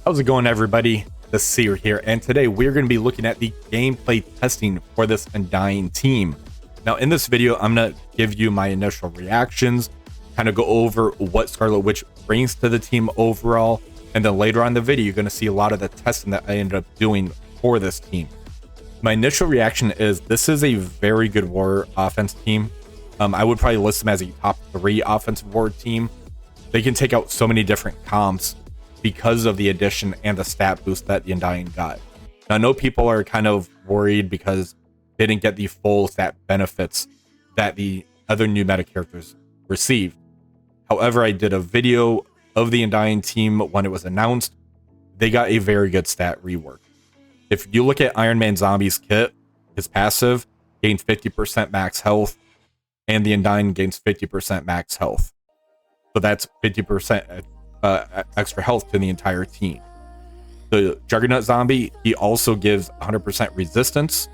How's it going, everybody? The Seer here, and today we're going to be looking at the gameplay testing for this Undying team. Now, in this video, I'm going to give you my initial reactions, kind of go over what Scarlet Witch brings to the team overall, and then later on in the video, you're going to see a lot of the testing that I ended up doing for this team. My initial reaction is this is a very good war offense team. I would probably list them as a top 3 offensive war team. They can take out so many different comps because of the addition and the stat boost that the Undying got. Now, I know people are kind of worried because they didn't get the full stat benefits that the other new meta characters received. However, I did a video of the Undying team when it was announced. They got a very good stat rework. If you look at Iron Man Zombie's kit, his passive gains 50% max health, and the Undying gains 50% max health. So that's 50% extra health to the entire team. The Juggernaut Zombie, he also gives 100% resistance.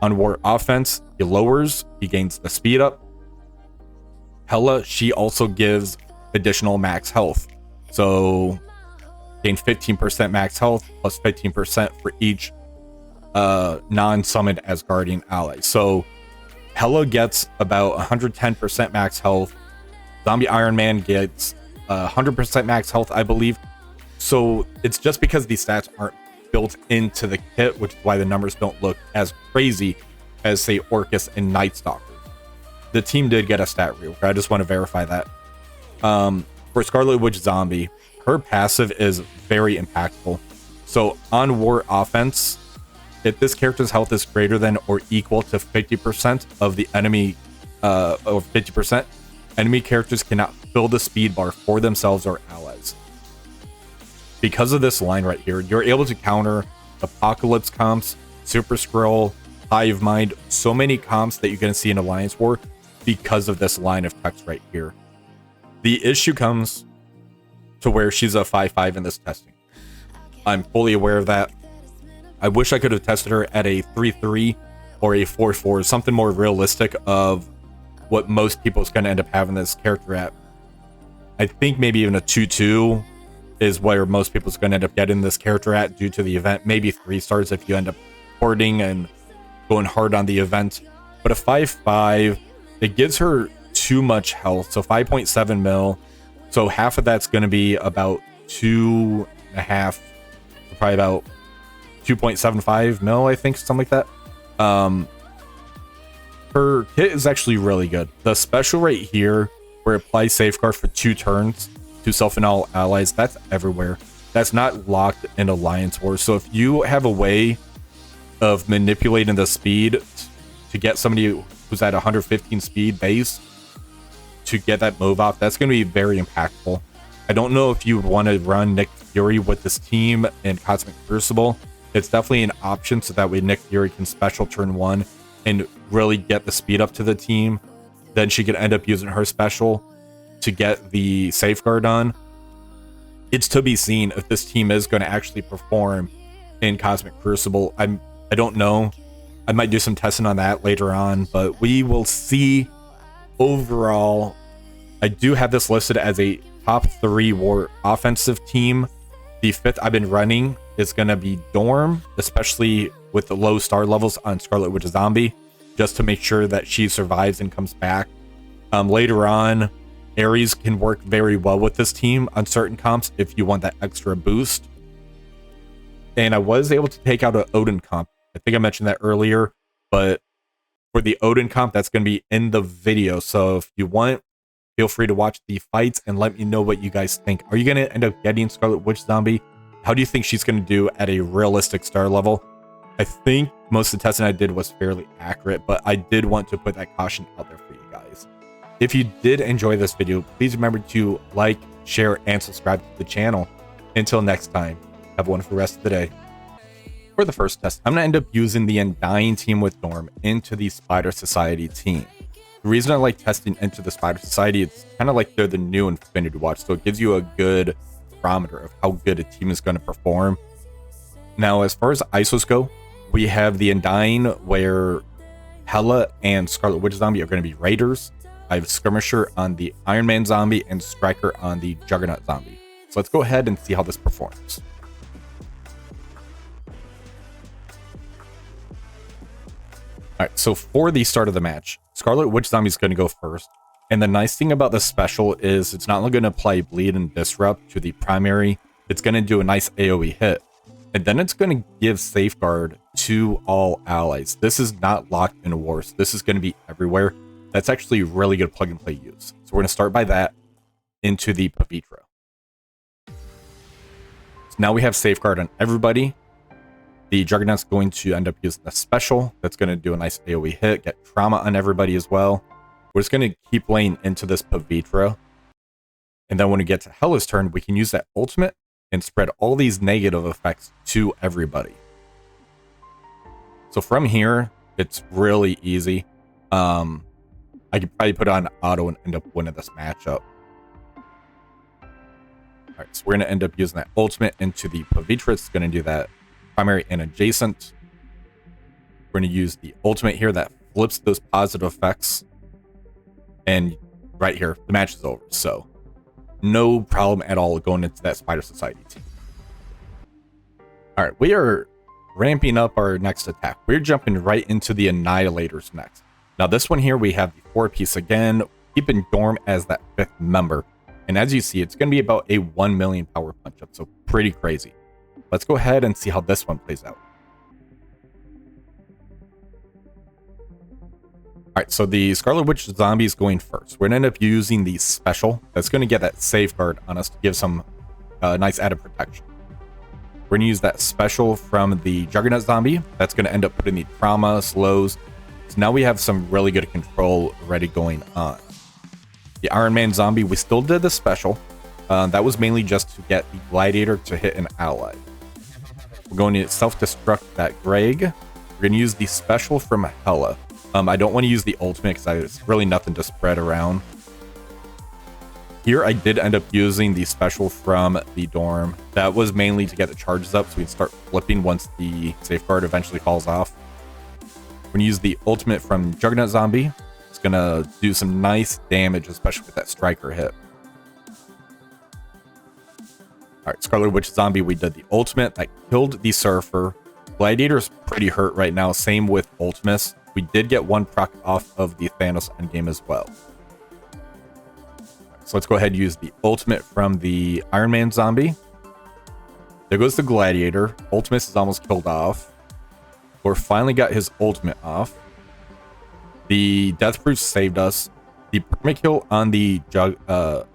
On war offense, he lowers, he gains the speed up. Hela, she also gives additional max health. So gain 15% max health plus 15% for each non-summoned Asgardian ally. So Hela gets about 110% max health. Zombie Iron Man gets 100% max health, I believe. So it's just because these stats aren't built into the kit, which is why the numbers don't look as crazy as, say, Orcus and Nightstalkers. The team did get a stat rework. I just want to verify that. For Scarlet Witch Zombie, her passive is very impactful. So on war offense, if this character's health is greater than or equal to 50% of the enemy, or 50%, enemy characters cannot fill the speed bar for themselves or allies. Because of this line right here, you're able to counter Apocalypse comps, Super Scroll, Hive Mind, so many comps that you're going to see in Alliance War because of this line of text right here. The issue comes to where she's a 5-5 in this testing. I'm fully aware of that. I wish I could have tested her at a 3-3 or a 4-4, something more realistic of what most people is going to end up having this character at. I think maybe even a 2-2 is where most people is going to end up getting this character at due to the event. Maybe 3 stars if you end up hoarding and going hard on the event. But a 5-5, it gives her too much health. So 5.7 mil. So half of that's going to be about 2.5, probably about 2.75 mil, I think, something like that. Her kit is actually really good. The special right here, where it applies safeguard for 2 turns to self and all allies, that's everywhere. That's not locked in Alliance War. So if you have a way of manipulating the speed to get somebody who's at 115 speed base to get that move off, that's going to be very impactful. I don't know if you want to run Nick Fury with this team in Cosmic Crucible. It's definitely an option, so that way Nick Fury can special turn 1 and really get the speed up to the team. Then she could end up using her special to get the safeguard on. It's to be seen if this team is going to actually perform in Cosmic Crucible. I don't know. I might do some testing on that later on, but we will see. Overall, I do have this listed as a top 3 war offensive team. The 5th I've been running is going to be Dorm, especially with the low star levels on Scarlet Witch Zombie, just to make sure that she survives and comes back. Later on, Ares can work very well with this team on certain comps if you want that extra boost. And I was able to take out an Odin comp. I think I mentioned that earlier, but for the Odin comp, that's going to be in the video. So if you want, feel free to watch the fights and let me know what you guys think. Are you going to end up getting Scarlet Witch Zombie? How do you think she's going to do at a realistic star level? I think most of the testing I did was fairly accurate, but I did want to put that caution out there for you guys. If you did enjoy this video, please remember to like, share, and subscribe to the channel. Until next time, have a wonderful rest of the day. For the first test, I'm going to end up using the Undying team with Norm into the Spider Society team. The reason I like testing into the Spider Society, it's kind of like they're the new Infinity Watch, so it gives you a good barometer of how good a team is going to perform. Now, as far as ISOs go, we have the Undying, where Hela and Scarlet Witch Zombie are going to be Raiders. I have Skirmisher on the Iron Man Zombie and Striker on the Juggernaut Zombie. So let's go ahead and see how this performs. right, so for the start of the match, Scarlet Witch Zombie is going to go first. And the nice thing about this special is it's not only going to apply Bleed and Disrupt to the primary, it's going to do a nice AoE hit. And then it's going to give Safeguard to all allies. This is not locked in wars. This is going to be everywhere. That's actually really good plug and play use. So we're going to start by that into the Pavitra. So now we have Safeguard on everybody. The Juggernaut's going to end up using a special that's going to do a nice AoE hit, get trauma on everybody as well. We're just going to keep laying into this Pavitra. And then when we get to Hela's turn, we can use that ultimate and spread all these negative effects to everybody. So from here, it's really easy. I could probably put on auto and end up winning this matchup. Alright, so we're going to end up using that ultimate into the Pavitra. It's going to do that primary and adjacent. We're going to use the ultimate here that flips those positive effects. And right here, the match is over. So no problem at all going into that Spider Society team. All right, we are ramping up our next attack. We're jumping right into the Annihilators next. Now this one here, we have the 4-piece again, keeping Dorm as that 5th member. And as you see, it's going to be about a 1 million power punch up, so pretty crazy. Let's go ahead and see how this one plays out. Alright, so the Scarlet Witch Zombie is going first. We're going to end up using the special. That's going to get that Safeguard on us to give some nice added protection. We're going to use that special from the Juggernaut Zombie. That's going to end up putting the trauma, slows. So now we have some really good control already going on. The Iron Man Zombie, we still did the special. That was mainly just to get the Gladiator to hit an ally. We're going to self-destruct that Greg. We're going to use the special from Hela. I don't want to use the ultimate because there's really nothing to spread around. Here I did end up using the special from the Dorm. That was mainly to get the charges up so we can start flipping once the Safeguard eventually falls off. We're going to use the ultimate from Juggernaut Zombie. It's going to do some nice damage, especially with that Striker hit. Alright, Scarlet Witch Zombie, we did the ultimate. That killed the Surfer. Gladiator's pretty hurt right now. Same with Ultimus. We did get one proc off of the Thanos endgame as well. So let's go ahead and use the ultimate from the Iron Man Zombie. There goes the Gladiator. Ultimus is almost killed off. Thor finally got his ultimate off. The Death Proof saved us. The permit kill on the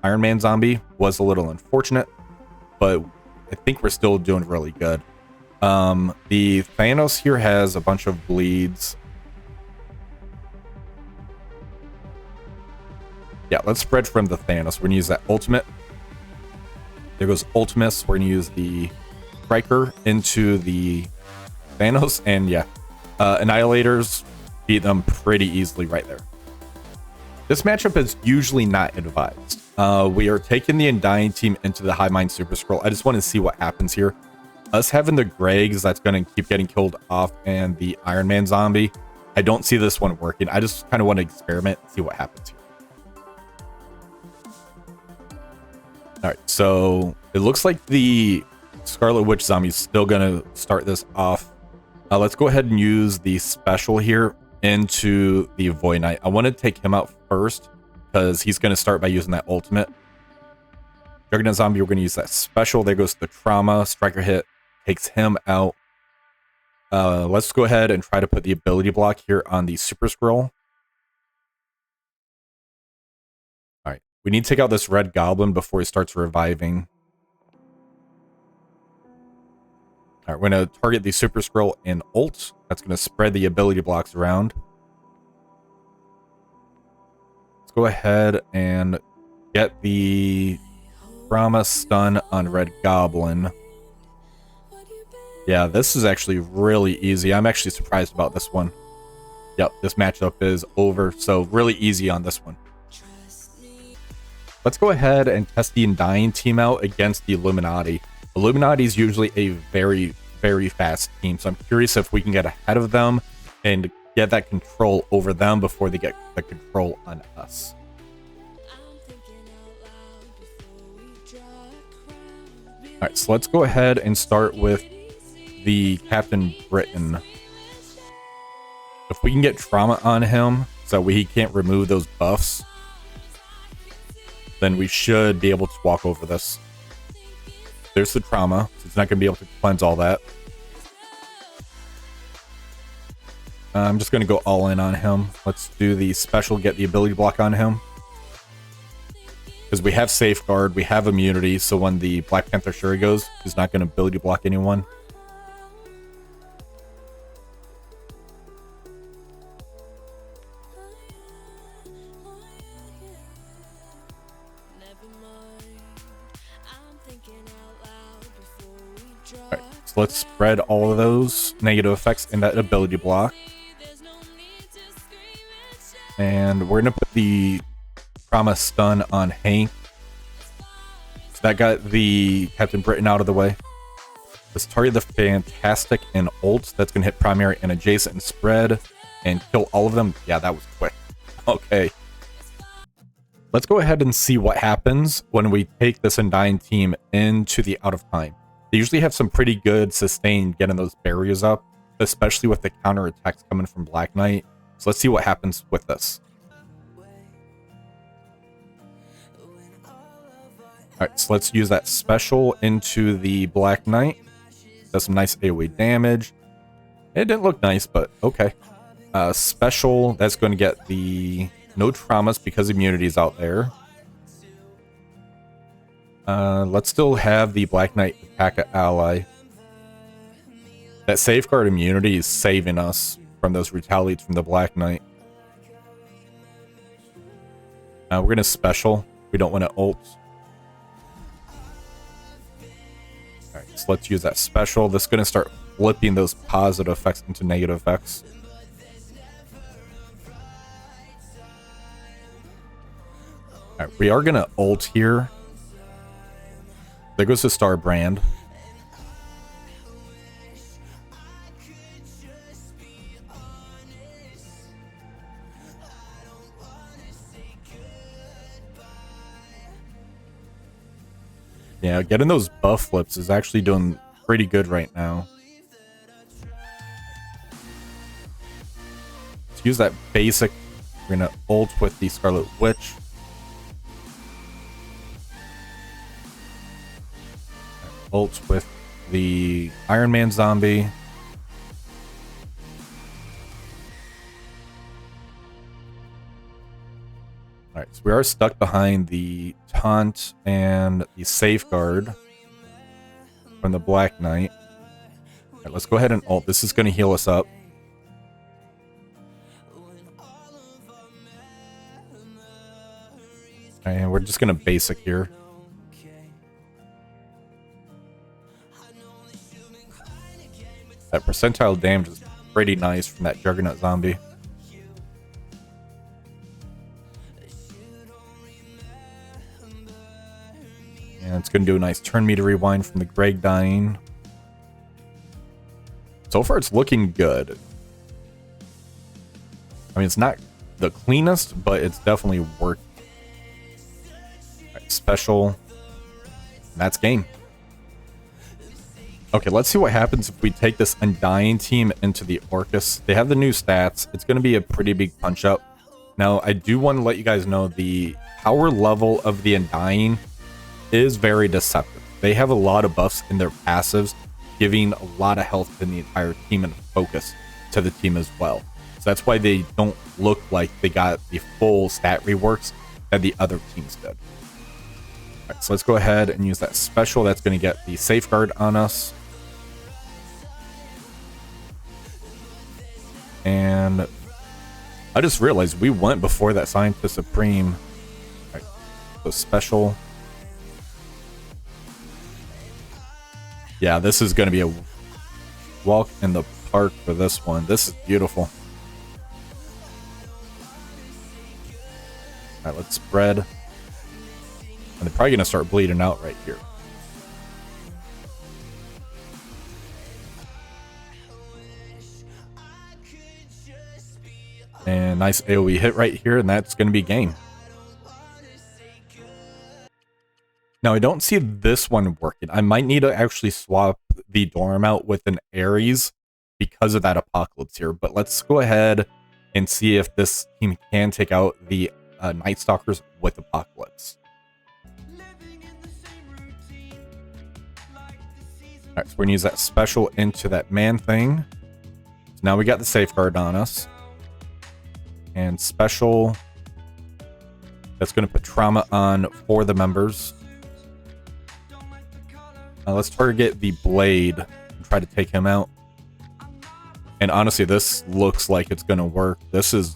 Iron Man Zombie was a little unfortunate, but I think we're still doing really good. The Thanos here has a bunch of bleeds. Yeah, let's spread from the Thanos. We're going to use that ultimate. There goes Ultimus. We're going to use the Striker into the Thanos. And yeah, Annihilators beat them pretty easily right there. This matchup is usually not advised. We are taking the Undying team into the Hive Mind Super Scroll. I just want to see what happens here. Us having the Gregs, that's going to keep getting killed off, and the Iron Man Zombie. I don't see this one working. I just kind of want to experiment, see what happens here. Alright, so it looks like the Scarlet Witch Zombie is still going to start this off. Let's go ahead and use the special here into the Void Knight. I want to take him out first because he's going to start by using that ultimate. Juggernaut Zombie, we're going to use that special. There goes the trauma. Striker hit takes him out. Let's go ahead and try to put the ability block here on the Super Scroll. We need to take out this red goblin before he starts reviving. Alright, we're going to target the Super Scroll in ult. That's going to spread the ability blocks around. Let's go ahead and get the trauma stun on red goblin. Yeah, this is actually really easy. I'm actually surprised about this one. Yep, this matchup is over. So really easy on this one. Let's go ahead and test the Undying team out against the Illuminati. Illuminati is usually a very, very fast team, so I'm curious if we can get ahead of them and get that control over them before they get the control on us. Alright, so let's go ahead and start with the Captain Britain. If we can get trauma on him so he can't remove those buffs, then we should be able to walk over this. There's the trauma, so it's not going to be able to cleanse all that. I'm just going to go all in on him. Let's do the special, get the ability block on him. Because we have Safeguard, we have immunity, so when the Black Panther Shuri goes, he's not going to ability block anyone. Alright, so let's spread all of those negative effects in that ability block. And we're going to put the trauma stun on Hank. So that got the Captain Britain out of the way. Let's target the Fantastic and ult. That's going to hit primary and adjacent and spread and kill all of them. Yeah, that was quick. Okay. Let's go ahead and see what happens when we take this Undying team into the out of time. They usually have some pretty good sustain getting those barriers up, especially with the counter attacks coming from Black Knight. So let's see what happens with this. Alright, so let's use that special into the Black Knight. Does some nice AoE damage. It didn't look nice, but okay. Special, that's going to get the no traumas because immunity is out there. Let's still have the Black Knight attack an ally. That Safeguard immunity is saving us from those retaliates from the Black Knight. We're going to special. We don't want to ult. Alright, so let's use that special. This is going to start flipping those positive effects into negative effects. Alright, we are going to ult here. There goes the Star Brand. Yeah, getting those buff flips is actually doing pretty good right now. Let's use that basic. We're going to ult with the Scarlet Witch. Ult with the Iron Man zombie. Alright, so we are stuck behind the taunt and the Safeguard from the Black Knight. Alright, let's go ahead and ult. This is going to heal us up. And we're just going to basic here. That percentile damage is pretty nice from that Juggernaut zombie. And it's going to do a nice turn meter rewind from the Greg dying. So far, it's looking good. I mean, it's not the cleanest, but it's definitely working. Right, special. And that's game. Okay, let's see what happens if we take this Undying team into the Orcus. They have the new stats. It's going to be a pretty big punch-up. Now, I do want to let you guys know the power level of the Undying is very deceptive. They have a lot of buffs in their passives, giving a lot of health to the entire team and focus to the team as well. So that's why they don't look like they got the full stat reworks that the other teams did. All right, so let's go ahead and use that special. That's going to get the Safeguard on us. And I just realized we went before that Scientist Supreme. All right, so special. Yeah, this is going to be a walk in the park for this one. This is beautiful. All right, let's spread. And they're probably going to start bleeding out right here. And nice AoE hit right here, and that's going to be game. Now, I don't see this one working. I might need to actually swap the Dorm out with an Ares, because of that apocalypse here. But let's go ahead and see if this team can take out the Nightstalkers with apocalypse. All right, so we're gonna use that special into that man thing. So now we got the safeguard on us. And special, that's gonna put trauma on for the members. Let's target the blade and try to take him out. And honestly, this looks like it's gonna work. This is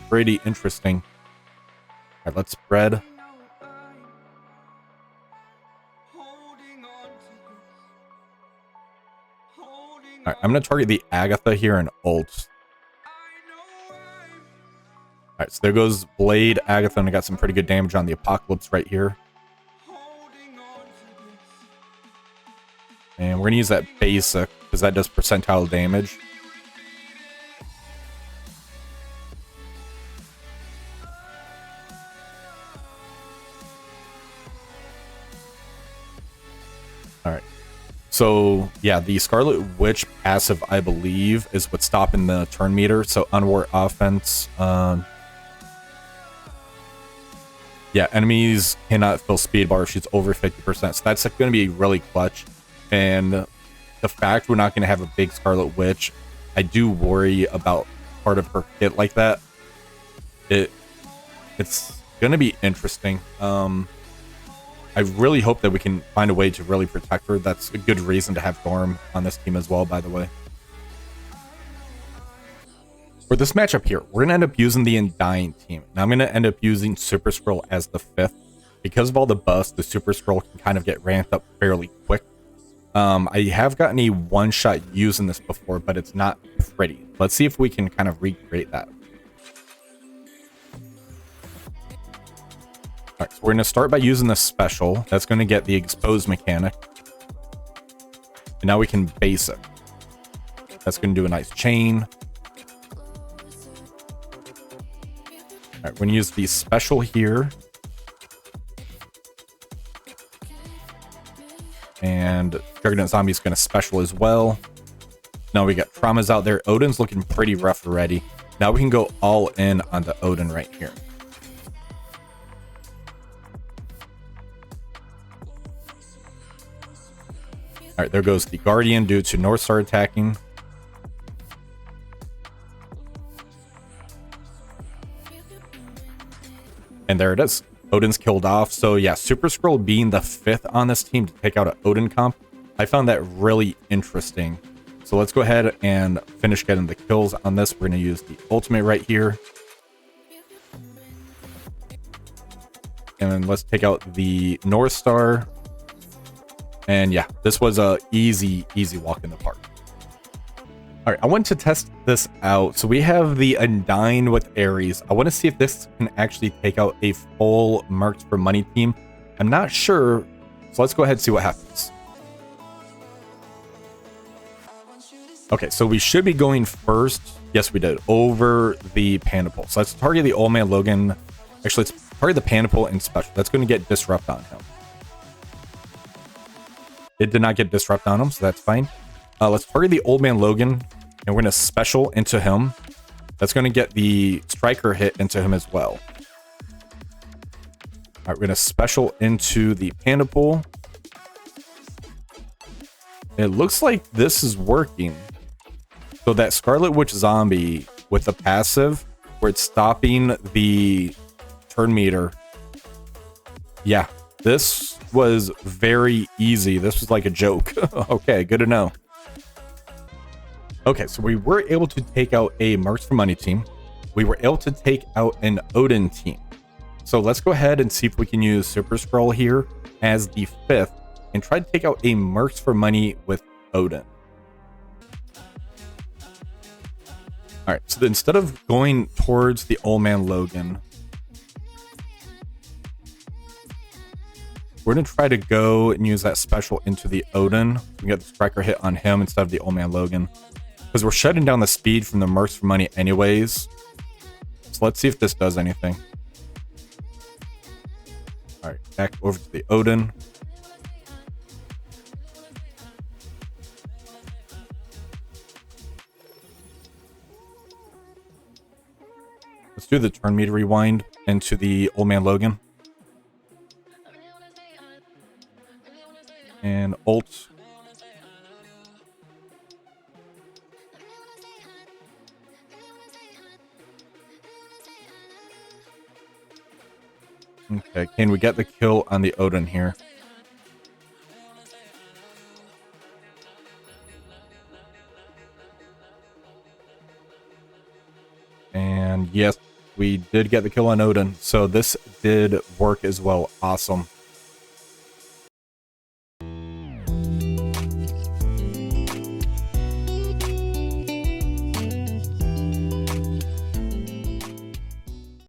pretty interesting. All right, let's spread. All right, I'm going to target the Agatha here and ult. All right, so there goes Blade, Agatha, and I got some pretty good damage on the Apocalypse right here. And we're going to use that basic, because that does percentile damage. All right. So, yeah, the Scarlet Witch passive, I believe, is what's stopping the turn meter. So, unwar offense. Yeah, enemies cannot fill speed bar if she's over 50%. So, that's going to be really clutch. And the fact we're not going to have a big Scarlet Witch, I do worry about part of her kit like that. It's going to be interesting. I really hope that we can find a way to really protect her. That's a good reason to have Storm on this team as well, by the way. For this matchup here, we're going to end up using the Undying team. Now I'm going to end up using Super Scroll as the 5th. Because of all the buffs, the Super Scroll can kind of get ramped up fairly quick. I have gotten a one-shot using this before, but it's not pretty. Let's see if we can kind of recreate that. All right, so we're going to start by using the special. That's going to get the exposed mechanic. And now we can basic. That's going to do a nice chain. All right, we're going to use the special here. And Juggernaut Zombie is going to special as well. Now we got traumas out there. Odin's looking pretty rough already. Now we can go all in on the Odin right here. All right, there goes the Guardian due to North Star attacking. And there it is. Odin's killed off. So yeah, Super Scroll being the 5th on this team to take out an Odin comp, I found that really interesting. So let's go ahead and finish getting the kills on this. We're going to use the ultimate right here. And then let's take out the North Star. And yeah, this was a easy walk in the park. All right, I want to test this out. So we have the Undying with Ares. I want to see if this can actually take out a full Mercs for Money team. I'm not sure, so let's go ahead and see what happens. Okay, so we should be going first. Yes, we did, over the Panopole. So let's target the Old Man Logan. Actually, let's target the Panopole and special. That's going to get Disrupt on him. It did not get Disrupt on him, so that's fine. Let's target the Old Man Logan, and we're going to special into him. That's going to get the Striker hit into him as well. All right, we're going to special into the Panopole. It looks like this is working. So that Scarlet Witch zombie with the passive, where it's stopping the turn meter. Yeah, this was very easy. This was like a joke. Okay, good to know. Okay, so we were able to take out a Mercs for Money team. We were able to take out an Odin team. So let's go ahead and see if we can use Super Scroll here as the 5th and try to take out a Mercs for Money with Odin. All right, so instead of going towards the Old Man Logan, we're going to try to go and use that special into the Odin. We get the Striker hit on him instead of the Old Man Logan. Because we're shutting down the speed from the Mercs for Money anyways. So let's see if this does anything. All right, back over to the Odin. Let's do the turn meter rewind into the Old Man Logan. And ult. Okay, can we get the kill on the Odin here? And yes, we did get the kill on Odin, so this did work as well. Awesome.